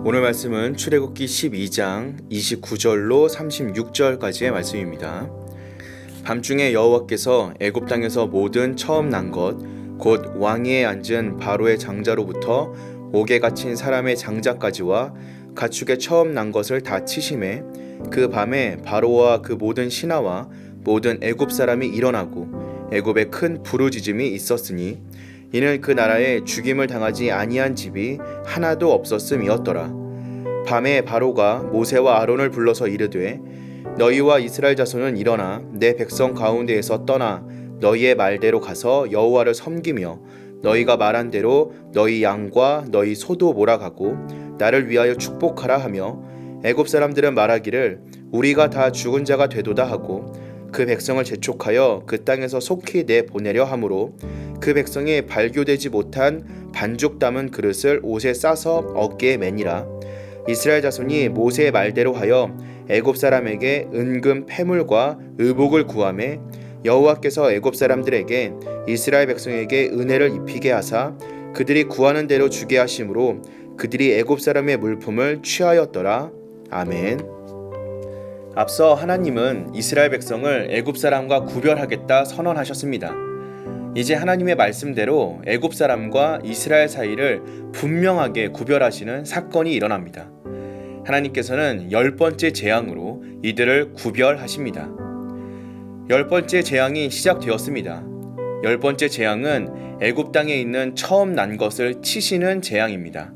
오늘 말씀은 출애굽기 12장 29절로 36절까지의 말씀입니다. 밤중에 여호와께서 애굽 땅에서 모든 처음 난 것 곧 왕위에 앉은 바로의 장자로부터 옥에 갇힌 사람의 장자까지와 가축의 처음 난 것을 다 치심에 그 밤에 바로와 그 모든 신하와 모든 애굽 사람이 일어나고 애굽에 큰 부르짖음이 있었으니 이는 그 나라에 죽임을 당하지 아니한 집이 하나도 없었음이었더라. 밤에 바로가 모세와 아론을 불러서 이르되 너희와 이스라엘 자손은 일어나 내 백성 가운데에서 떠나 너희의 말대로 가서 여호와를 섬기며 너희가 말한 대로 너희 양과 너희 소도 몰아가고 나를 위하여 축복하라 하며 애굽 사람들은 말하기를 우리가 다 죽은 자가 되도다 하고 그 백성을 재촉하여 그 땅에서 속히 내보내려 하므로 그 백성이 발교되지 못한 반죽 담은 그릇을 옷에 싸서 어깨에 매니라. 이스라엘 자손이 모세의 말대로 하여 애굽 사람에게 은금 패물과 의복을 구하매 여호와께서 애굽 사람들에게 이스라엘 백성에게 은혜를 입히게 하사 그들이 구하는 대로 주게 하심으로 그들이 애굽 사람의 물품을 취하였더라. 아멘. 앞서 하나님은 이스라엘 백성을 애굽 사람과 구별하겠다 선언하셨습니다. 이제 하나님의 말씀대로 애굽 사람과 이스라엘 사이를 분명하게 구별하시는 사건이 일어납니다. 하나님께서는 10번째 재앙으로 이들을 구별하십니다. 10번째 재앙이 시작되었습니다. 10번째 재앙은 애굽 땅에 있는 처음 난 것을 치시는 재앙입니다.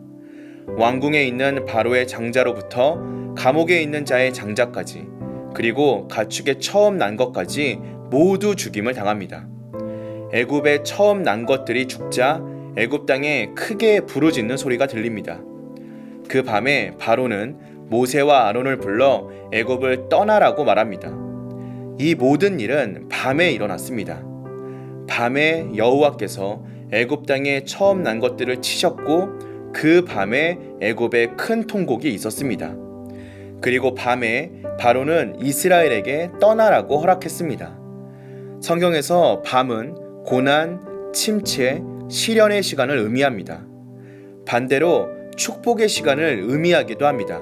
왕궁에 있는 바로의 장자로부터 감옥에 있는 자의 장자까지 그리고 가축의 처음 난 것까지 모두 죽임을 당합니다. 애굽에 처음 난 것들이 죽자 애굽 땅에 크게 부르짖는 소리가 들립니다. 그 밤에 바로는 모세와 아론을 불러 애굽을 떠나라고 말합니다. 이 모든 일은 밤에 일어났습니다. 밤에 여호와께서 애굽 땅에 처음 난 것들을 치셨고 그 밤에 애굽에 큰 통곡이 있었습니다. 그리고 밤에 바로는 이스라엘에게 떠나라고 허락했습니다. 성경에서 밤은 고난, 침체, 시련의 시간을 의미합니다. 반대로 축복의 시간을 의미하기도 합니다.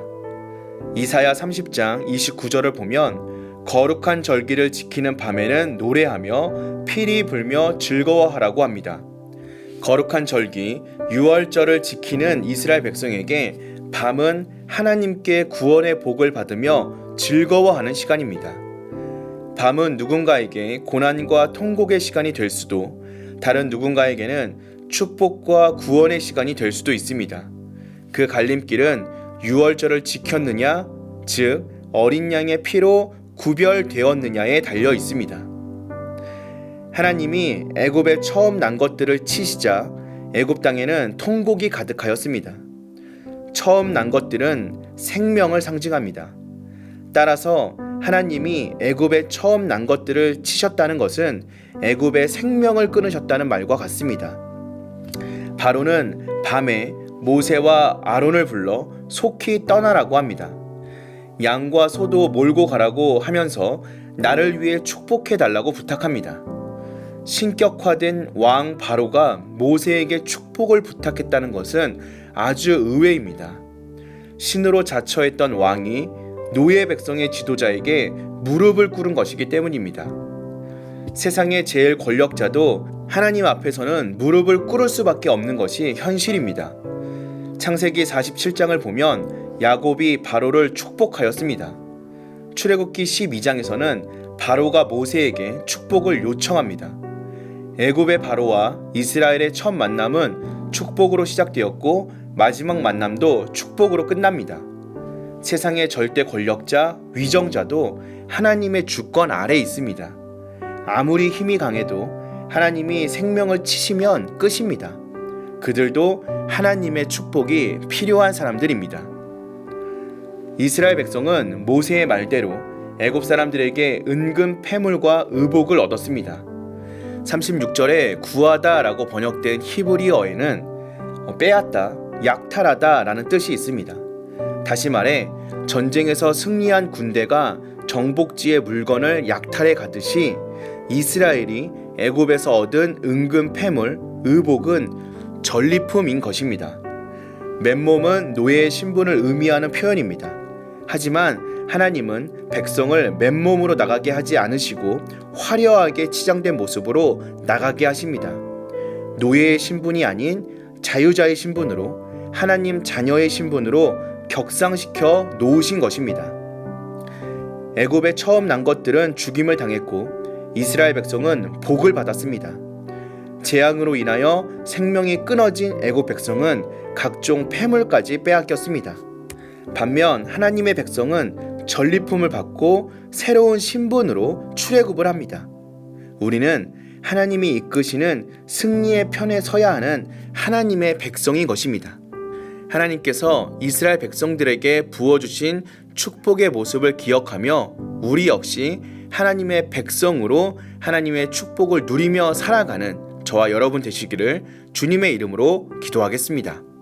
이사야 30장 29절을 보면 거룩한 절기를 지키는 밤에는 노래하며 피리 불며 즐거워하라고 합니다. 거룩한 절기 유월절을 지키는 이스라엘 백성에게 밤은 하나님께 구원의 복을 받으며 즐거워하는 시간입니다. 밤은 누군가에게 고난과 통곡의 시간이 될 수도 다른 누군가에게는 축복과 구원의 시간이 될 수도 있습니다. 그 갈림길은 유월절을 지켰느냐, 즉 어린 양의 피로 구별되었느냐에 달려 있습니다. 하나님이 애굽에 처음 난 것들을 치시자 애굽 땅에는 통곡이 가득하였습니다. 처음 난 것들은 생명을 상징합니다. 따라서 하나님이 애굽에 처음 난 것들을 치셨다는 것은 애굽의 생명을 끊으셨다는 말과 같습니다. 바로는 밤에 모세와 아론을 불러 속히 떠나라고 합니다. 양과 소도 몰고 가라고 하면서 나를 위해 축복해 달라고 부탁합니다. 신격화된 왕 바로가 모세에게 축복을 부탁했다는 것은 아주 의외입니다. 신으로 자처했던 왕이 노예 백성의 지도자에게 무릎을 꿇은 것이기 때문입니다. 세상의 제일 권력자도 하나님 앞에서는 무릎을 꿇을 수밖에 없는 것이 현실입니다. 창세기 47장을 보면 야곱이 바로를 축복하였습니다. 출애굽기 12장에서는 바로가 모세에게 축복을 요청합니다. 애굽의 바로와 이스라엘의 첫 만남은 축복으로 시작되었고 마지막 만남도 축복으로 끝납니다. 세상의 절대 권력자, 위정자도 하나님의 주권 아래에 있습니다. 아무리 힘이 강해도 하나님이 생명을 치시면 끝입니다. 그들도 하나님의 축복이 필요한 사람들입니다. 이스라엘 백성은 모세의 말대로 애굽 사람들에게 은금 패물과 의복을 얻었습니다. 36절에 구하다 라고 번역된 히브리어에는 빼앗다, 약탈하다 라는 뜻이 있습니다. 다시 말해 전쟁에서 승리한 군대가 정복지의 물건을 약탈해 가듯이 이스라엘이 애굽에서 얻은 은금 패물, 의복은 전리품인 것입니다. 맨몸은 노예의 신분을 의미하는 표현입니다. 하지만 하나님은 백성을 맨몸으로 나가게 하지 않으시고 화려하게 치장된 모습으로 나가게 하십니다. 노예의 신분이 아닌 자유자의 신분으로, 하나님 자녀의 신분으로 격상시켜 놓으신 것입니다. 애굽에 처음 난 것들은 죽임을 당했고 이스라엘 백성은 복을 받았습니다. 재앙으로 인하여 생명이 끊어진 애굽 백성은 각종 폐물까지 빼앗겼습니다. 반면 하나님의 백성은 전리품을 받고 새로운 신분으로 출애굽을 합니다. 우리는 하나님이 이끄시는 승리의 편에 서야 하는 하나님의 백성인 것입니다. 하나님께서 이스라엘 백성들에게 부어주신 축복의 모습을 기억하며 우리 역시 하나님의 백성으로 하나님의 축복을 누리며 살아가는 저와 여러분 되시기를 주님의 이름으로 기도하겠습니다.